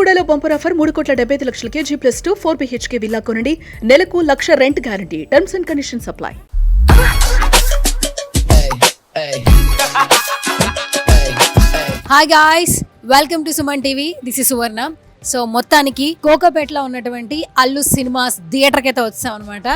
బెల్లుగూడలో bumper offer 3,75,00,000 G+2 4 BHK villa కొనండి. నెలకు 1,00,000 rent guarantee. Terms and conditions apply. Hi guys, welcome to Suman TV. This is Suvarna. So మొత్తానికి కోకాపేటలో ఉన్నటువంటి Allu cinemas థియేటర్కి అయితే వచ్చాం అనమాట.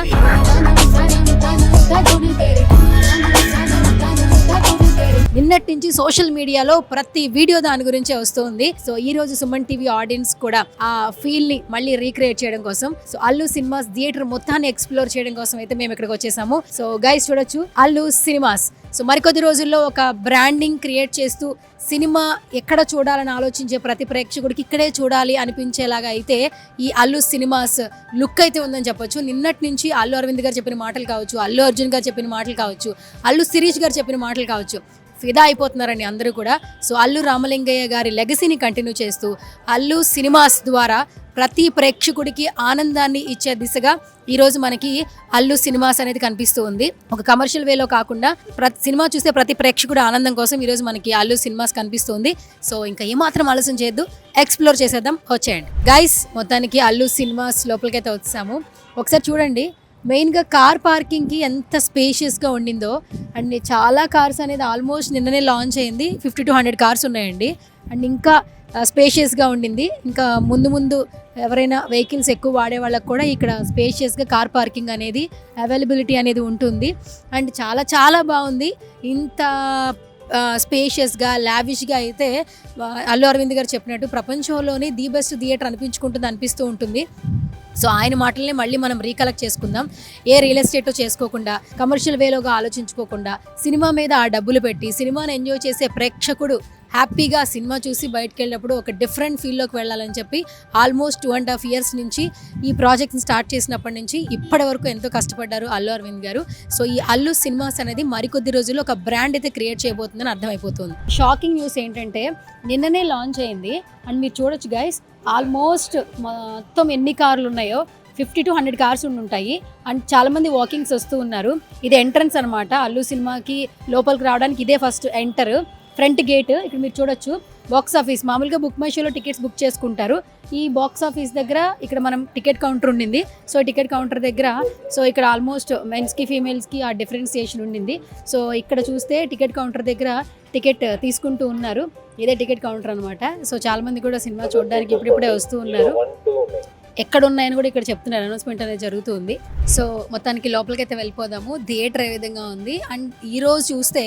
నిన్నటి నుంచి సోషల్ మీడియాలో ప్రతి వీడియో దాని గురించే వస్తుంది. సో ఈ రోజు సుమన్ టీవీ ఆడియన్స్ కూడా ఆ ఫీల్ ని మళ్ళీ రీక్రియేట్ చేయడం కోసం, సో అల్లు సినిమాస్ థియేటర్ మొత్తాన్ని ఎక్స్ప్లోర్ చేయడం కోసం అయితే మేము ఇక్కడికి వచ్చేసాము. సో గైస్ చూడొచ్చు, అల్లు సినిమాస్. సో మరికొద్ది రోజుల్లో ఒక బ్రాండింగ్ క్రియేట్ చేస్తూ సినిమా ఎక్కడ చూడాలని ఆలోచించే ప్రతి ప్రేక్షకుడికి ఇక్కడే చూడాలి అనిపించేలాగా అయితే ఈ అల్లు సినిమాస్ లుక్ అయితే ఉందని చెప్పొచ్చు. నిన్నటి నుంచి అల్లు అరవింద్ గారు చెప్పిన మాటలు కావచ్చు, అల్లు అర్జున్ గారు చెప్పిన మాటలు కావచ్చు, అల్లు శిరీష్ గారు చెప్పిన మాటలు కావచ్చు, ఫిదా అయిపోతున్నారండి అందరూ కూడా. సో అల్లు రామలింగయ్య గారి లెగసీని కంటిన్యూ చేస్తూ అల్లు సినిమాస్ ద్వారా ప్రతి ప్రేక్షకుడికి ఆనందాన్ని ఇచ్చే దిశగా ఈరోజు మనకి అల్లు సినిమాస్ అనేది కనిపిస్తూ ఉంది. ఒక కమర్షియల్ వేలో కాకుండా ప్రతి సినిమా చూస్తే ప్రతి ప్రేక్షకుడు ఆనందం కోసం ఈరోజు మనకి అల్లు సినిమాస్ కనిపిస్తుంది. సో ఇంకా ఏమాత్రం ఆలస్యం చేయొద్దు, ఎక్స్ప్లోర్ చేసేద్దాం, వచ్చేయండి గైస్. మొత్తానికి అల్లు సినిమాస్ లోపలికైతే వచ్చాము. ఒకసారి చూడండి, మెయిన్గా కార్ పార్కింగ్కి ఎంత స్పేషియస్గా ఉండిందో. అండ్ చాలా కార్స్ అనేది ఆల్మోస్ట్ నిన్ననే లాంచ్ అయింది. 50 to 100 కార్స్ ఉన్నాయండి. అండ్ ఇంకా స్పేషియస్గా ఉండింది. ఇంకా ముందు ముందు ఎవరైనా వెహికల్స్ ఎక్కువ వాడే వాళ్ళకి కూడా ఇక్కడ స్పేషియస్గా కార్ పార్కింగ్ అనేది అవైలబిలిటీ అనేది ఉంటుంది. అండ్ చాలా చాలా బాగుంది. ఇంత స్పేషియస్గా లావిష్గా అయితే అల్లు అరవింద్ గారు చెప్పినట్టు ప్రపంచంలోనే ది బెస్ట్ థియేటర్ అనిపిస్తూ ఉంటుంది. సో ఆయన మాటల్ని మళ్ళీ మనం రీకలెక్ట్ చేసుకుందాం. ఏ రియల్ ఎస్టేట్ చేసుకోకుండా, కమర్షియల్ వేలోగా ఆలోచించుకోకుండా, సినిమా మీద ఆ డబ్బులు పెట్టి సినిమాని ఎంజాయ్ చేసే ప్రేక్షకుడు హ్యాపీగా సినిమా చూసి బయటకు వెళ్ళినప్పుడు ఒక డిఫరెంట్ ఫీల్లోకి వెళ్ళాలని చెప్పి ఆల్మోస్ట్ 2.5 years నుంచి ఈ ప్రాజెక్ట్ని స్టార్ట్ చేసినప్పటి నుంచి ఇప్పటి వరకు ఎంతో కష్టపడ్డారు అల్లు అరవింద్ గారు. సో ఈ అల్లు సినిమాస్ అనేది మరికొద్ది రోజుల్లో ఒక బ్రాండ్ అయితే క్రియేట్ చేయబోతుందని అర్థమైపోతుంది. షాకింగ్ న్యూస్ ఏంటంటే నిన్ననే లాంచ్ అయింది. అండ్ మీరు చూడొచ్చు గైస్, ఆల్మోస్ట్ మొత్తం ఎన్ని కార్లు ఉన్నాయో 50 to 100 కార్స్ ఉంటాయి. అండ్ చాలామంది వాకింగ్స్ వస్తూ ఉన్నారు. ఇది ఎంట్రన్స్ అనమాట. అల్లు సినిమాకి లోపలికి రావడానికి ఇదే ఫస్ట్ ఎంటర్, ఫ్రంట్ గేట్. ఇక్కడ మీరు చూడొచ్చు బాక్స్ ఆఫీస్. మామూలుగా బుక్ మై షోలో టికెట్స్ బుక్ చేసుకుంటారు. ఈ బాక్స్ ఆఫీస్ దగ్గర ఇక్కడ మనం టికెట్ కౌంటర్ ఉండింది. సో టికెట్ కౌంటర్ దగ్గర సో ఇక్కడ ఆల్మోస్ట్ మెన్స్కి ఫీమేల్స్కి ఆ డిఫరెన్సియేషన్ ఉండింది. సో ఇక్కడ చూస్తే టికెట్ కౌంటర్ దగ్గర టికెట్ తీసుకుంటూ ఉన్నారు. ఇదే టికెట్ కౌంటర్ అనమాట. సో చాలామంది కూడా సినిమా చూడడానికి ఇప్పుడిప్పుడే వస్తూ ఉన్నారు. ఎక్కడ ఉన్నాయని కూడా ఇక్కడ చెప్తున్నారు, అనౌన్స్మెంట్ అనేది జరుగుతుంది. సో మొత్తానికి లోపలికైతే వెళ్ళిపోదాము. థియేటర్ ఏ విధంగా ఉంది. అండ్ ఈరోజు చూస్తే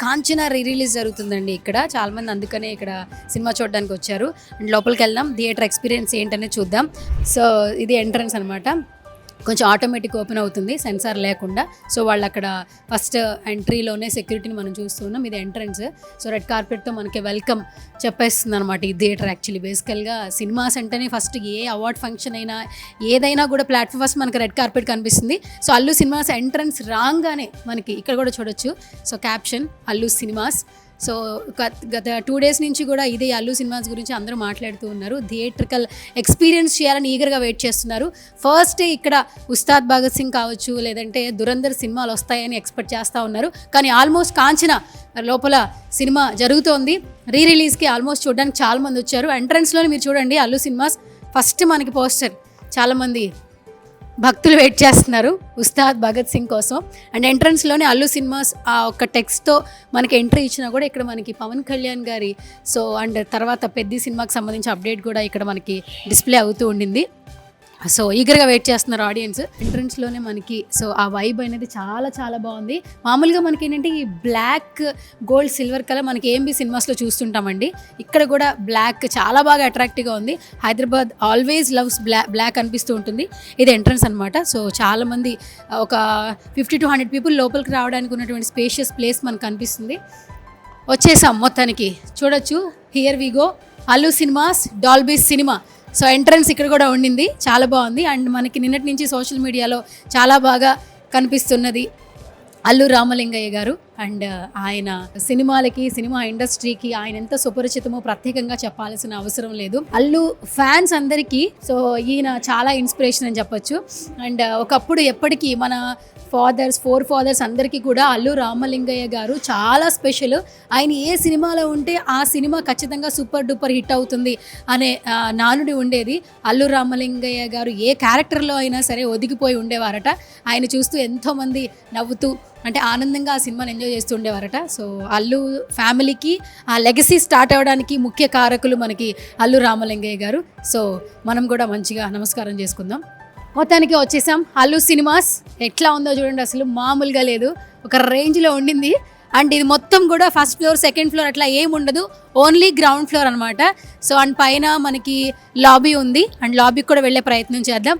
కాంచనా రిలీజ్ జరుగుతుందండి ఇక్కడ. చాలామంది అందుకనే ఇక్కడ సినిమా చూడడానికి వచ్చారు. అండ్ లోపలికి వెళ్దాం, థియేటర్ ఎక్స్పీరియన్స్ ఏంటనే చూద్దాం. సో ఇది ఎంట్రన్స్ అనమాట. కొంచెం ఆటోమేటిక్ ఓపెన్ అవుతుంది సెన్సార్ లేకుండా. సో వాళ్ళు అక్కడ ఫస్ట్ ఎంట్రీలోనే సెక్యూరిటీని మనం చూస్తూ ఉన్నాం. ఇది ఎంట్రన్స్. సో రెడ్ కార్పెట్తో మనకి వెల్కమ్ చెప్పేస్తుంది అనమాట ఈ థియేటర్. యాక్చువల్లీ బేసికల్గా సినిమాస్ అంటేనే ఫస్ట్ ఏ అవార్డ్ ఫంక్షన్ అయినా ఏదైనా కూడా ప్లాట్ఫామ్ ఫస్ట్ మనకి రెడ్ కార్పెట్ కనిపిస్తుంది. సో అల్లు సినిమాస్ ఎంట్రన్స్ రాగానే మనకి ఇక్కడ కూడా చూడొచ్చు. So caption Allu cinemas. So గత 2 days నుంచి కూడా ఇదే అల్లు సినిమాస్ గురించి అందరూ మాట్లాడుతూ ఉన్నారు. థియేట్రికల్ ఎక్స్పీరియన్స్ చేయాలని ఈగర్గా వెయిట్ చేస్తున్నారు. ఫస్ట్ ఇక్కడ ఉస్తాద్ భగత్ సింగ్ కావచ్చు, లేదంటే దురంధర్ సినిమాలు వస్తాయని ఎక్స్పెక్ట్ చేస్తూ ఉన్నారు. కానీ ఆల్మోస్ట్ కాంచనా లోపల సినిమా జరుగుతోంది. రిలీజ్కి ఆల్మోస్ట్ చూడడానికి చాలామంది వచ్చారు. ఎంట్రన్స్లోనే మీరు చూడండి అల్లు సినిమాస్ ఫస్ట్ మనకి పోస్టర్. చాలామంది భక్తులు వెయిట్ చేస్తున్నారు ఉస్తాద్ భగత్ సింగ్ కోసం. అండ్ ఎంట్రన్స్లోనే అల్లు సినిమాస్ ఆ ఒక్క టెక్స్ట్తో మనకి ఎంట్రీ ఇచ్చినా కూడా ఇక్కడ మనకి పవన్ కళ్యాణ్ గారి సో అండ్ తర్వాత పెద్ద సినిమాకి సంబంధించి అప్డేట్ కూడా ఇక్కడ మనకి డిస్ప్లే అవుతూ ఉండింది. సో ఈగర్గా వెయిట్ చేస్తున్నారు ఆడియన్స్. ఎంట్రన్స్లోనే మనకి సో ఆ వైబ్ అనేది చాలా చాలా బాగుంది. మామూలుగా మనకి ఏంటంటే ఈ బ్లాక్ గోల్డ్ సిల్వర్ కలర్ మనకి ఏఎంబీ సినిమాస్లో చూస్తుంటామండి. ఇక్కడ కూడా బ్లాక్ చాలా బాగా అట్రాక్టివ్గా ఉంది. హైదరాబాద్ ఆల్వేస్ లవ్స్ బ్లాక్ అనిపిస్తూ ఉంటుంది. ఇది ఎంట్రన్స్ అనమాట. సో చాలామంది ఒక 50 to 100 people లోపలికి రావడానికి ఉన్నటువంటి స్పేషియస్ ప్లేస్ మనకు కనిపిస్తుంది. వచ్చేసాం మొత్తానికి. చూడొచ్చు, here we go Allu cinemas Dolby cinema. So entrance ఇక్కడ కూడా ఉండింది, చాలా బాగుంది. అండ్ మనకి నిన్నటి నుంచి సోషల్ మీడియాలో చాలా బాగా కనిపిస్తున్నది అల్లు రామలింగయ్య గారు. అండ్ ఆయన సినిమాలకి, సినిమా ఇండస్ట్రీకి ఆయన ఎంత సుపరిచితమో ప్రత్యేకంగా చెప్పాల్సిన అవసరం లేదు. అల్లు ఫ్యాన్స్ అందరికీ సో ఈయన చాలా ఇన్స్పిరేషన్ అని చెప్పొచ్చు. అండ్ ఒకప్పుడు ఎప్పటికీ మన ఫోర్ ఫాదర్స్ అందరికీ కూడా అల్లు రామలింగయ్య గారు చాలా స్పెషల్. ఆయన ఏ సినిమాలో ఉంటే ఆ సినిమా ఖచ్చితంగా సూపర్ డూపర్ హిట్ అవుతుంది అనే నానుడి ఉండేది. అల్లు రామలింగయ్య గారు ఏ క్యారెక్టర్లో అయినా సరే ఒదిగిపోయి ఉండేవారట. ఆయన చూస్తూ ఎంతోమంది నవ్వుతూ అంటే ఆనందంగా ఆ సినిమాని ఎంజాయ్ చేస్తూ ఉండేవారట. సో అల్లు ఫ్యామిలీకి ఆ లెగసీ స్టార్ట్ అవ్వడానికి ముఖ్య కారకులు మనకి అల్లు రామలింగయ్య గారు. సో మనం కూడా మంచిగా నమస్కారం చేసుకుందాం. మొత్తానికి వచ్చేసాం అల్లు సినిమాస్. ఎట్లా ఉందో చూడండి, అసలు మామూలుగా లేదు, ఒక రేంజ్లో ఉండింది. అండ్ ఇది మొత్తం కూడా ఫస్ట్ ఫ్లోర్ సెకండ్ ఫ్లోర్ అట్లా ఏమి ఉండదు, ఓన్లీ గ్రౌండ్ ఫ్లోర్ అనమాట. సో అండ్ పైన మనకి లాబీ ఉంది, అండ్ లాబీకి కూడా వెళ్ళే ప్రయత్నం చేద్దాం.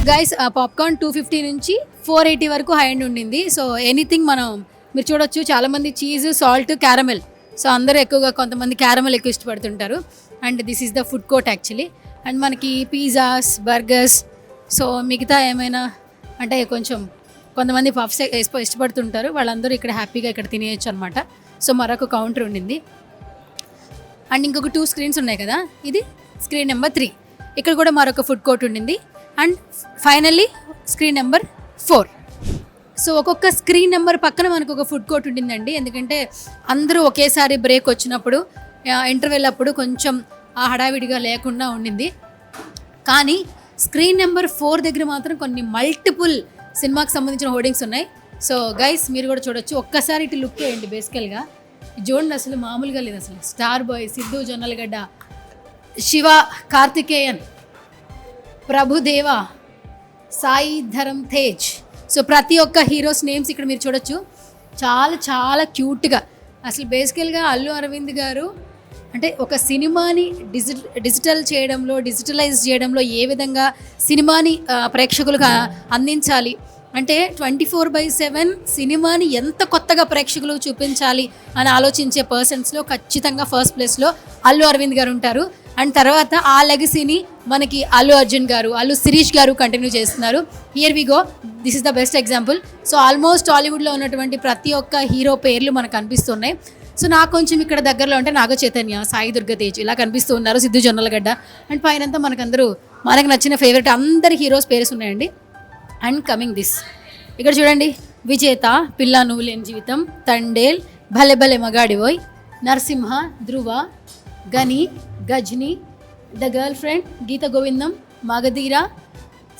గైస్ పాప్కార్న్ 250 నుంచి 480 వరకు హై ఎండ్ ఉండింది. సో ఎనీథింగ్ మనం మీరు చూడొచ్చు, చాలామంది చీజ్, సాల్ట్, క్యారమెల్. సో అందరూ ఎక్కువగా కొంతమంది క్యారమెల్ ఎక్కువ ఇష్టపడుతుంటారు. And this is the food court actually. And మనకి పిజ్జాస్, బర్గర్స్, సో మిగతా ఏమైనా అంటే కొంచెం కొంతమంది పఫ్స్ ఇష్టపడుతుంటారు, వాళ్ళందరూ ఇక్కడ హ్యాపీగా ఇక్కడ తినేయచ్చు అనమాట. సో మరొక కౌంటర్ ఉండింది. అండ్ ఇంకొక 2 స్క్రీన్స్ ఉన్నాయి కదా, ఇది స్క్రీన్ నెంబర్ 3. ఇక్కడ కూడా మరొక ఫుడ్ కోర్ట్ ఉండింది. And finally screen number 4. So ఒక్కొక్క స్క్రీన్ నెంబర్ పక్కన మనకు ఒక ఫుడ్ కోర్ట్ ఉండిందండి. ఎందుకంటే అందరూ ఒకేసారి బ్రేక్ వచ్చినప్పుడు, ఇంటర్వెల్ అప్పుడు కొంచెం ఆ హడావిడిగా లేకుండా ఉండింది. కానీ స్క్రీన్ నెంబర్ 4 దగ్గర మాత్రం కొన్ని మల్టిపుల్ సినిమాకి సంబంధించిన హోర్డింగ్స్ ఉన్నాయి. సో గైస్ మీరు కూడా చూడొచ్చు, ఒక్కసారి ఇటు లుక్ చేయండి. బేసికల్గా చూడండి, అసలు మామూలుగా లేదు. అసలు star boy, Siddhu Jonnalagadda, Shiva Karthikeyan, Prabhudeva, Sai Dharam Tej. So ప్రతి ఒక్క హీరోస్ నేమ్స్ ఇక్కడ మీరు చూడొచ్చు. చాలా చాలా క్యూట్గా. అసలు బేసికల్గా అల్లు అరవింద్ గారు అంటే ఒక సినిమాని డిజిటల్ చేయడంలో, డిజిటలైజ్ చేయడంలో ఏ విధంగా సినిమాని ప్రేక్షకులకు అందించాలి అంటే 24/7 సినిమాని ఎంత కొత్తగా ప్రేక్షకులకు చూపించాలి అని ఆలోచించే పర్సన్స్లో ఖచ్చితంగా ఫస్ట్ ప్లేస్లో అల్లు అరవింద్ గారు ఉంటారు. అండ్ తర్వాత ఆ లెగసీని మనకి అల్లు అర్జున్ గారు, అల్లు శిరీష్ గారు కంటిన్యూ చేస్తున్నారు. Here we go, this is the best example. So almost టాలీవుడ్లో ఉన్నటువంటి ప్రతి ఒక్క హీరో పేర్లు మనకు కనిపిస్తున్నాయి. సో నాకు కొంచెం ఇక్కడ దగ్గరలో ఉంటే నాగ చైతన్య, సాయి దుర్గ తేజ్ ఇలా కనిపిస్తూ ఉన్నారు, సిద్ధు జొన్నలగడ్డ. అండ్ పైనంతా మనకు నచ్చిన ఫేవరెట్ అందరి హీరోస్ పేర్స్ ఉన్నాయండి. అండ్ కమింగ్ దిస్, ఇక్కడ చూడండి, విజేత, పిల్ల నువ్వు లేని జీవితం, తండేల్, భలే భలే మగాడివోయ్, నరసింహ, ధ్రువ, గని, గజ్ని, ద గర్ల్ ఫ్రెండ్, గీత గోవిందం, మగధీర,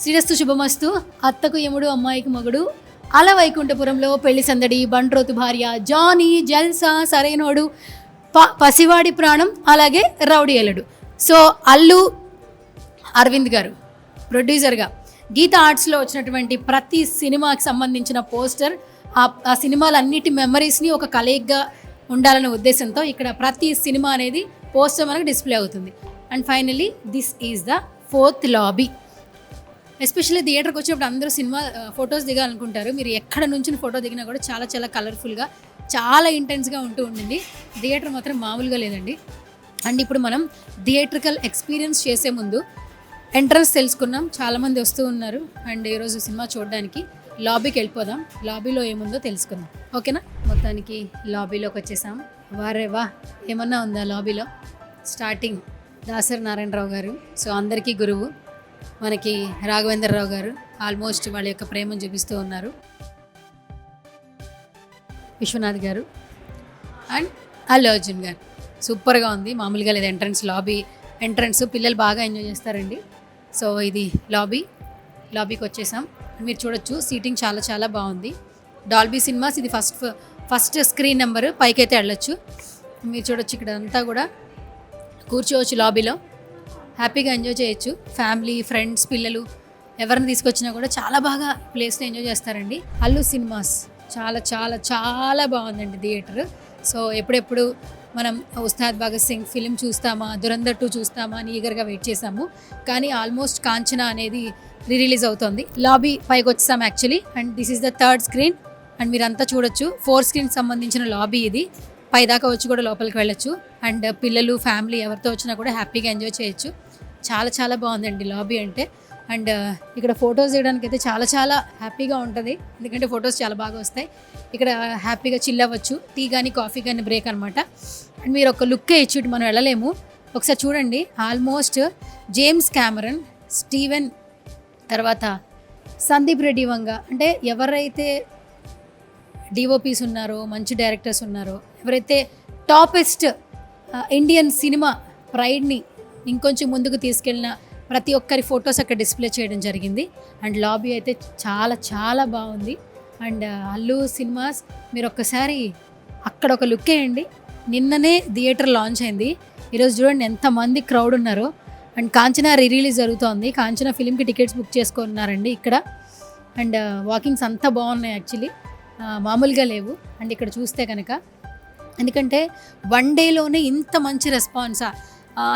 శ్రీరస్తు శుభమస్తు, అత్తకు యముడు అమ్మాయికి మగుడు, అల వైకుంఠపురంలో, పెళ్లి సందడి, బంట్రోతు భార్య, జానీ, జల్సా, సరైనోడు, పసివాడి ప్రాణం, అలాగే రౌడీ ఎల్లడు. సో అల్లు అరవింద్ గారు ప్రొడ్యూసర్గా గీత ఆర్ట్స్లో వచ్చినటువంటి ప్రతి సినిమాకి సంబంధించిన పోస్టర్, ఆ సినిమాలన్నిటి మెమరీస్ని ఒక కలయికగా ఉండాలనే ఉద్దేశంతో ఇక్కడ ప్రతి సినిమా అనేది పోస్టర్ మనకు డిస్ప్లే అవుతుంది. And finally this is the 4th lobby. Especially థియేటర్కి వచ్చినప్పుడు అందరూ సినిమా ఫొటోస్ దిగాలనుకుంటారు. మీరు ఎక్కడ నుంచి ఫోటో దిగినా కూడా చాలా చాలా కలర్ఫుల్గా, చాలా ఇంటెన్స్గా ఉంటూ ఉండింది. థియేటర్ మాత్రం మామూలుగా లేదండి. అండ్ ఇప్పుడు మనం థియేట్రికల్ ఎక్స్పీరియన్స్ చేసే ముందు ఎంట్రన్స్ తెలుసుకున్నాం, చాలామంది వస్తూ ఉన్నారు. అండ్ ఈరోజు సినిమా చూడడానికి లాబీకి వెళ్ళిపోదాం, లాబీలో ఏముందో తెలుసుకుందాం. ఓకేనా? మొత్తానికి లాబీలోకి వచ్చేసాం. వారేవా, ఏమన్నా ఉందా లాబీలో? స్టార్టింగ్ దాసరి నారాయణరావు గారు, సో అందరికీ గురువు. మనకి రాఘవేంద్రరావు గారు ఆల్మోస్ట్ వాళ్ళ యొక్క ప్రేమను చూపిస్తూ ఉన్నారు. విశ్వనాథ్ గారు అండ్ అల్లు అర్జున్ గారు. సూపర్గా ఉంది, మామూలుగా లేదు. ఎంట్రన్స్ పిల్లలు బాగా ఎంజాయ్ చేస్తారండి. సో ఇది లాబీకి వచ్చేసాం. మీరు చూడొచ్చు, సీటింగ్ చాలా చాలా బాగుంది. డాల్బీ సినిమాస్, ఇది ఫస్ట్ స్క్రీన్ నెంబర్, పైకైతే వెళ్ళొచ్చు. మీరు చూడొచ్చు, ఇక్కడ అంతా కూడా కూర్చోవచ్చు, లాబీలో హ్యాపీగా ఎంజాయ్ చేయొచ్చు. ఫ్యామిలీ, ఫ్రెండ్స్, పిల్లలు ఎవరిని తీసుకొచ్చినా కూడా చాలా బాగా ప్లేస్ని ఎంజాయ్ చేస్తారండి. అల్లు సినిమాస్ చాలా చాలా చాలా బాగుందండి థియేటర్. సో ఎప్పుడెప్పుడు మనం ఉస్తాద్ భగత్ సింగ్ ఫిలిం చూస్తామా, దురంధర్ 2 చూస్తామా అని ఈగర్గా వెయిట్ చేసాము. కానీ ఆల్మోస్ట్ కాంచనా అనేది రిలీజ్ అవుతుంది. లాబీ పైకి వచ్చేసాం actually. And this is the 3rd screen. And మీరంతా చూడొచ్చు, 4 స్క్రీన్ సంబంధించిన లాబీ ఇది. పైదాకా వచ్చి కూడా లోపలికి వెళ్ళొచ్చు. అండ్ పిల్లలు, ఫ్యామిలీ ఎవరితో వచ్చినా కూడా హ్యాపీగా ఎంజాయ్ చేయొచ్చు. చాలా చాలా బాగుందండి లాబీ అంటే. అండ్ ఇక్కడ ఫొటోస్ తీయడానికి అయితే చాలా చాలా హ్యాపీగా ఉంటుంది, ఎందుకంటే ఫొటోస్ చాలా బాగా వస్తాయి. ఇక్కడ హ్యాపీగా చిల్ అవ్వచ్చు, టీ కానీ కాఫీ కానీ బ్రేక్ అనమాట. అండ్ మీరు ఒక లుక్కే ఇచ్చుట్టు మనం వెళ్ళలేము. ఒకసారి చూడండి, ఆల్మోస్ట్ జేమ్స్ క్యామరన్, స్టీవెన్, తర్వాత సందీప్ రెడ్డి వంగ, అంటే ఎవరైతే డిఓపీస్ ఉన్నారో, మంచి డైరెక్టర్స్ ఉన్నారో, ఎవరైతే టాపెస్ట్ ఇండియన్ సినిమా ప్రైడ్ని ఇంకొంచెం ముందుకు తీసుకెళ్ళిన ప్రతి ఒక్కరి ఫొటోస్ అక్కడ డిస్ప్లే చేయడం జరిగింది. అండ్ లాబీ అయితే చాలా చాలా బాగుంది. అండ్ అల్లు సినిమాస్ మీరు ఒక్కసారి అక్కడ ఒక లుక్ వేయండి. నిన్ననే థియేటర్ లాంచ్ అయింది, ఈరోజు చూడండి ఎంతమంది క్రౌడ్ ఉన్నారో. అండ్ కాంచనా రిలీజ్ జరుగుతోంది, కాంచనా ఫిలింకి టికెట్స్ బుక్ చేసుకున్నారండి ఇక్కడ. అండ్ వాకింగ్స్ అంతా బాగున్నాయి యాక్చువల్లీ, మామూలుగా లేవు. అండ్ ఇక్కడ చూస్తే కనుక, ఎందుకంటే వన్ డేలోనే ఇంత మంచి రెస్పాన్సా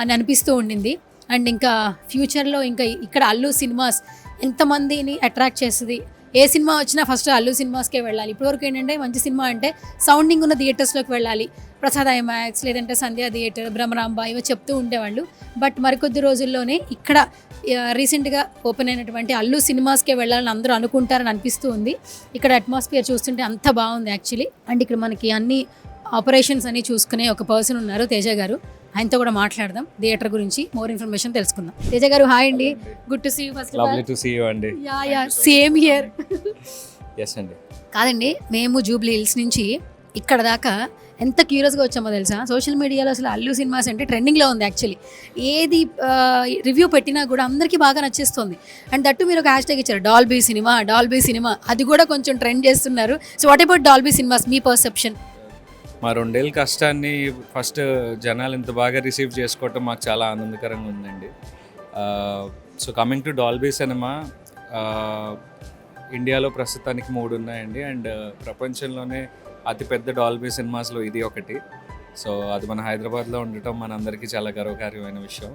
అని అనిపిస్తూ ఉండింది. అండ్ ఇంకా ఫ్యూచర్లో ఇంకా ఇక్కడ అల్లు సినిమాస్ ఎంతమందిని అట్రాక్ట్ చేస్తుంది. ఏ సినిమా వచ్చినా ఫస్ట్ అల్లు సినిమాస్కే వెళ్ళాలి. ఇప్పటివరకు ఏంటంటే మంచి సినిమా అంటే సౌండింగ్ ఉన్న థియేటర్స్లోకి వెళ్ళాలి, ప్రసాద్ ఐమాక్స్ లేదంటే సంధ్యా థియేటర్, బ్రహ్మరాంబ ఇవి చెప్తూ ఉండేవాళ్ళు. బట్ మరికొద్ది రోజుల్లోనే ఇక్కడ రీసెంట్గా ఓపెన్ అయినటువంటి అల్లు సినిమాస్కే వెళ్ళాలని అందరూ అనుకుంటారని అనిపిస్తూ ఉంది. ఇక్కడ అట్మాస్ఫియర్ చూస్తుంటే అంత బాగుంది యాక్చువల్లీ. అండ్ ఇక్కడ మనకి అన్ని ఆపరేషన్స్ అని చూసుకునే ఒక పర్సన్ ఉన్నారు, తేజ గారు. ఆయనతో కూడా మాట్లాడదాం, థియేటర్ గురించి మోర్ ఇన్ఫర్మేషన్ తెలుసుకుందాం. తేజ గారు హాయ్ అండి, good to see you. First lovely to see you అండి. Yeah same here. ఎస్ అండి. కాదండి, మేము జూబ్లీ హిల్స్ నుంచి ఇక్కడ దాకా ఎంత క్యూరియస్గా వచ్చామో తెలుసా. సోషల్ మీడియాలో అసలు అల్లు సినిమాస్ అంటే ట్రెండింగ్లో ఉంది యాక్చువల్లీ. ఏది రివ్యూ పెట్టినా కూడా అందరికీ బాగా నచ్చేస్తుంది. అండ్ దట్టు మీరు ఒక హ్యాష్ ట్యాగ్ ఇచ్చారు, డాల్బీ సినిమా, డాల్బీ సినిమా. అది కూడా కొంచెం ట్రెండ్ చేస్తున్నారు. So what about Dolby cinemas, me perception? మా 2 ఏళ్ళ కష్టాన్ని ఫస్ట్ జనాలు ఇంత బాగా రిసీవ్ చేసుకోవటం మాకు చాలా ఆనందకరంగా ఉందండి. So coming to Dolby cinema, ఇండియాలో ప్రస్తుతానికి 3 ఉన్నాయండి. అండ్ ప్రపంచంలోనే అతిపెద్ద డాల్బీ సినిమాస్లో ఇది ఒకటి. సో అది మన హైదరాబాద్లో ఉండటం మనందరికీ చాలా గర్వకార్యమైన విషయం.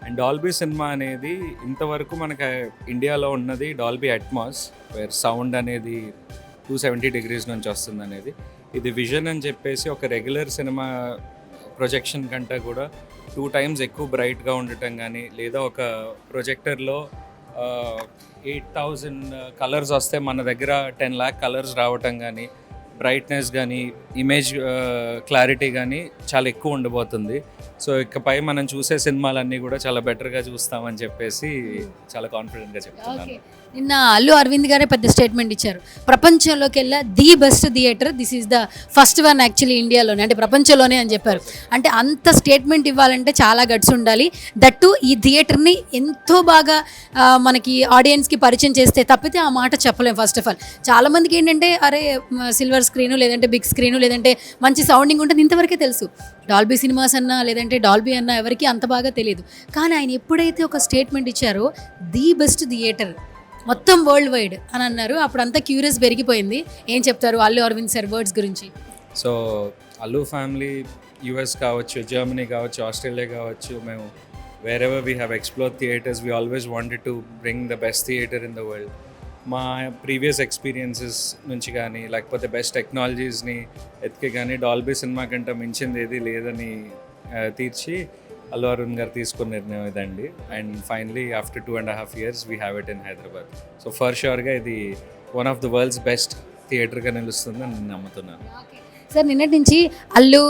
అండ్ డాల్బీ సినిమా అనేది ఇంతవరకు మనకి ఇండియాలో ఉన్నది డాల్బీ అట్మాస్, వేర్ సౌండ్ అనేది 270 degrees నుంచి వస్తుంది అనేది. ఇది విజన్ అని చెప్పేసి ఒక రెగ్యులర్ సినిమా ప్రొజెక్షన్ కంటే కూడా 2 times ఎక్కువ బ్రైట్గా ఉండటం కానీ, లేదా ఒక ప్రొజెక్టర్లో 8,000 కలర్స్ వస్తే మన దగ్గర 10 lakh కలర్స్ రావటం కానీ, బ్రైట్నెస్ కానీ, ఇమేజ్ క్లారిటీ కానీ చాలా ఎక్కువ ఉండబోతుంది. సో ఇకపై మనం చూసే సినిమాలన్నీ కూడా చాలా బెటర్గా చూస్తామని చెప్పేసి చాలా కాన్ఫిడెంట్గా చెప్తున్నాను. నిన్న అల్లు అరవింద్ గారే పెద్ద స్టేట్మెంట్ ఇచ్చారు, ప్రపంచంలోకి వెళ్ళా the best theatre, this is the first one actually ఇండియాలోనే, అంటే ప్రపంచంలోనే అని చెప్పారు. అంటే అంత స్టేట్మెంట్ ఇవ్వాలంటే చాలా గట్స్ ఉండాలి. దట్టు ఈ థియేటర్ని ఎంతో బాగా మనకి ఆడియన్స్కి పరిచయం చేస్తే తప్పితే ఆ మాట చెప్పలేం. ఫస్ట్ ఆఫ్ ఆల్ చాలామందికి ఏంటంటే అరే సిల్వర్ స్క్రీను లేదంటే బిగ్ స్క్రీను లేదంటే మంచి సౌండింగ్ ఉంటుంది ఇంతవరకే తెలుసు. డాల్బీ సినిమాస్ అన్నా లేదంటే డాల్బీ అన్నా ఎవరికి అంత బాగా తెలియదు. కానీ ఆయన ఎప్పుడైతే ఒక స్టేట్మెంట్ ఇచ్చారో ది బెస్ట్ థియేటర్ మొత్తం వరల్డ్ వైడ్ అని అన్నారు, అప్పుడు అంతా క్యూరియస్ పెరిగిపోయింది. ఏం చెప్తారు అల్లు అరవింద్ సార్ వర్డ్స్ గురించి? సో అల్లు ఫ్యామిలీ యుఎస్ కావచ్చు, జర్మనీ కావచ్చు, ఆస్ట్రేలియా కావచ్చు, మేము wherever we have explore theatres, we always wanted to bring the best theatre in the world. మా ప్రీవియస్ ఎక్స్పీరియన్సెస్ నుంచి కానీ లేకపోతే బెస్ట్ టెక్నాలజీస్ని ఎత్తికి కానీ డాల్బీ సినిమా కంటే మించింది ఏది లేదని తీర్చి అల్లు అరవింద్ గారు తీసుకున్న నిర్ణయం ఇదండి. And finally after 2.5 years we have it in Hyderabad. So for షూర్గా ఇది one of the world's best థియేటర్గా నిలుస్తుందని నేను నమ్ముతున్నాను. సార్ నిన్నటి నుంచి అల్లు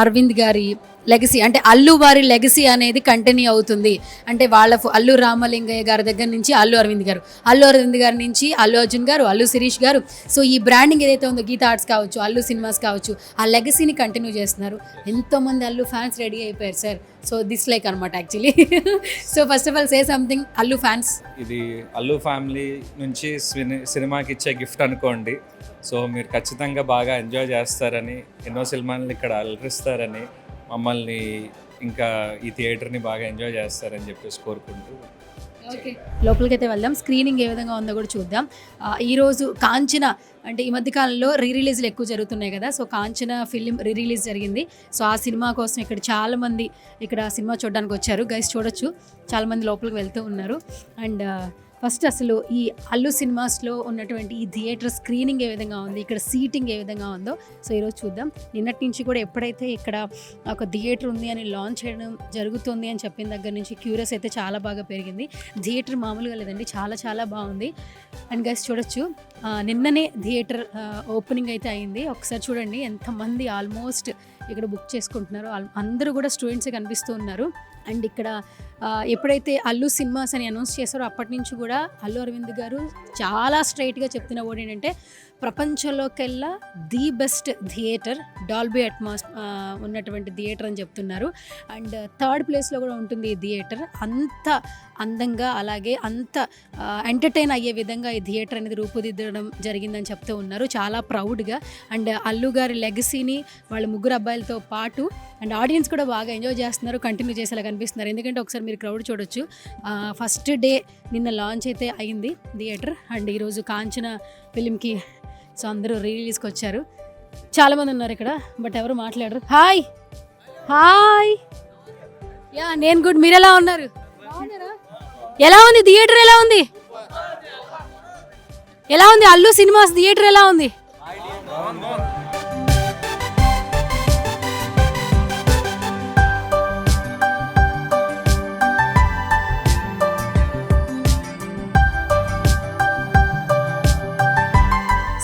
అరవింద్ గారి లెగసీ, అంటే అల్లు వారి లెగసీ అనేది కంటిన్యూ అవుతుంది. అంటే వాళ్ళ అల్లు రామలింగయ్య గారి దగ్గర నుంచి అల్లు అరవింద్ గారి నుంచి అల్లు అర్జున్ గారు, అల్లు శిరీష్ గారు. సో ఈ బ్రాండింగ్ ఏదైతే ఉందో గీతా ఆర్ట్స్ కావచ్చు, అల్లు సినిమాస్ కావచ్చు, ఆ లెగసీని కంటిన్యూ చేస్తున్నారు. ఎంతోమంది అల్లు ఫ్యాన్స్ రెడీ అయిపోయారు సార్. సో దిస్ లైక్ అనమాట actually. So first of all say something Allu fans. ఇది అల్లు ఫ్యామిలీ నుంచి సినిమాకి ఇచ్చే గిఫ్ట్ అనుకోండి. సో మీరు ఖచ్చితంగా బాగా ఎంజాయ్ చేస్తారని, ఎన్నో సినిమాలు ఇక్కడ అలరిస్తారని, మమ్మల్ని ఇంకా ఈ థియేటర్ని బాగా ఎంజాయ్ చేస్తారని చెప్పేసి కోరుకుంటూ ఓకే లోపలికి అయితే వెళ్దాం. స్క్రీనింగ్ ఏ విధంగా ఉందో కూడా చూద్దాం. ఈరోజు కాంచన, అంటే ఈ మధ్యకాలంలో రిలీజ్లు ఎక్కువ జరుగుతున్నాయి కదా. సో కాంచన ఫిలిం రిలీజ్ జరిగింది. సో ఆ సినిమా కోసం ఇక్కడ చాలామంది ఇక్కడ సినిమా చూడడానికి వచ్చారు. గైస్ చూడొచ్చు, చాలామంది లోపలికి వెళ్తూ ఉన్నారు. అండ్ ఫస్ట్ అసలు ఈ అల్లు సినిమాస్లో ఉన్నటువంటి ఈ థియేటర్ స్క్రీనింగ్ ఏ విధంగా ఉంది, ఇక్కడ సీటింగ్ ఏ విధంగా ఉందో సో ఈరోజు చూద్దాం. నిన్నటి నుంచి కూడా ఎప్పుడైతే ఇక్కడ ఒక థియేటర్ ఉంది అని లాంచ్ చేయడం జరుగుతుంది అని చెప్పిన దగ్గర నుంచి క్యూరియస్ అయితే చాలా బాగా పెరిగింది. థియేటర్ మామూలుగా లేదండి, చాలా చాలా బాగుంది. అండ్ గైస్ చూడొచ్చు, నిన్ననే థియేటర్ ఓపెనింగ్ అయితే అయింది. ఒకసారి చూడండి ఎంతమంది ఆల్మోస్ట్ ఇక్కడ బుక్ చేసుకుంటున్నారు. అందరూ కూడా స్టూడెంట్సే కనిపిస్తూ ఉన్నారు. అండ్ ఇక్కడ ఎప్పుడైతే అల్లు సినిమాస్ అని అనౌన్స్ చేశారో అప్పటి నుంచి కూడా అల్లు అరవింద్ గారు చాలా స్ట్రైట్గా చెప్తున్న వర్డ్ ఏంటంటే ప్రపంచంలోకెల్లా the best theatre Dolby Atmos ఉన్నటువంటి థియేటర్ అని చెప్తున్నారు. అండ్ థర్డ్ ప్లేస్లో కూడా ఉంటుంది ఈ థియేటర్. అంత అందంగా అలాగే అంత ఎంటర్టైన్ అయ్యే విధంగా ఈ థియేటర్ అనేది రూపుదిద్దడం జరిగిందని చెప్తూ ఉన్నారు చాలా ప్రౌడ్గా. అండ్ అల్లు గారి లెగసీని వాళ్ళ ముగ్గురు అబ్బాయిలతో పాటు అండ్ ఆడియన్స్ కూడా బాగా ఎంజాయ్ చేస్తున్నారు, కంటిన్యూ చేసేలా కనిపిస్తున్నారు. ఎందుకంటే ఒకసారి మీరు క్రౌడ్ చూడొచ్చు. ఫస్ట్ డే నిన్న లాంచ్ అయితే అయింది థియేటర్. అండ్ ఈరోజు కాంచన ఫిలింకి సో అందరూ రిలీజ్కి వచ్చారు. చాలామంది ఉన్నారు ఇక్కడ, బట్ ఎవరు మాట్లాడరు. హాయ్ హాయ్, యా నేను గుడ్. మీరు ఎలా ఉన్నారు? ఎలా ఉంది థియేటర్? ఎలా ఉంది? ఎలా ఉంది అల్లు సినిమాస్ థియేటర్ ఎలా ఉంది?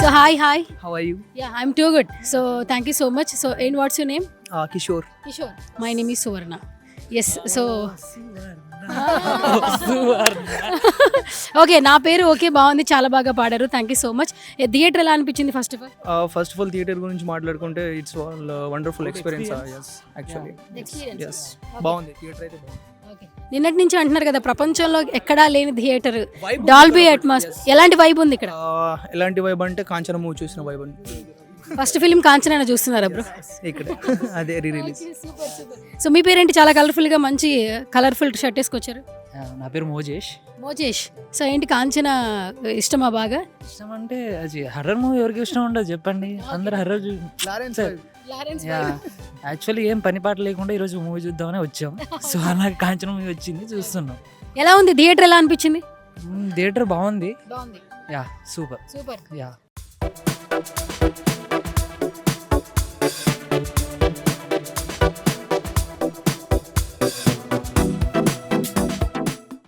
So hi. How are you? Yeah, I'm too good. So thank you so much. So and what's your name? Kishore. Kishore. My name is Suvarna. Yes. So okay, నా పేరు okay, బాగుంది, చాలా బాగా పాడారు. Thank you so much. Theatre ఎలా అనిపించింది first of all? First of all theatre గురించి మాట్లాడుకుంటే it's wonderful experience. Actually yes, బాగుంది థియేటర్ అయితే బాగుంది. నిన్నటి నుంచి అంటున్నారు కదా ప్రపంచంలో ఎక్కడా లేని థియేటర్ డాల్బీ అట్మాస్. ఎలాంటి వైబ్ ఉంది ఇక్కడ? ఎలాంటి వైబ్ అంటే కాంచన మూవీ చూసిన వైబ్ అండి. ఫస్ట్ ఫిల్మ్ కాంచన చూస్తున్నారా బ్రో? ఇక్కడ అదే రీ రిలీజ్. సో మీ పేరేంటి? చాలా కలర్ఫుల్ గా మంచి కలర్ఫుల్ షర్ట్ వేసుకొచ్చారు. నా పేరు మోజేష్. మోజేష్. సో ఏంటి కాంచన ఇష్టమా బాగా? ఇష్టం అంటే అది హర్రర్ మూవీ ఎవరికి ఇష్టం ఉండదు చెప్పండి, అందరు హర్రర్. యాక్చువల్లీ ఏం పని పాట లేకుండా ఈరోజు మూవీ చూద్దామని వచ్చాం. సో అలా కాంచన మూవీ వచ్చింది, చూస్తున్నాం. ఎలా ఉంది థియేటర్? ఎలా అనిపించింది? థియేటర్ బాగుంది. బాగుంది. Yeah super. సూపర్. యా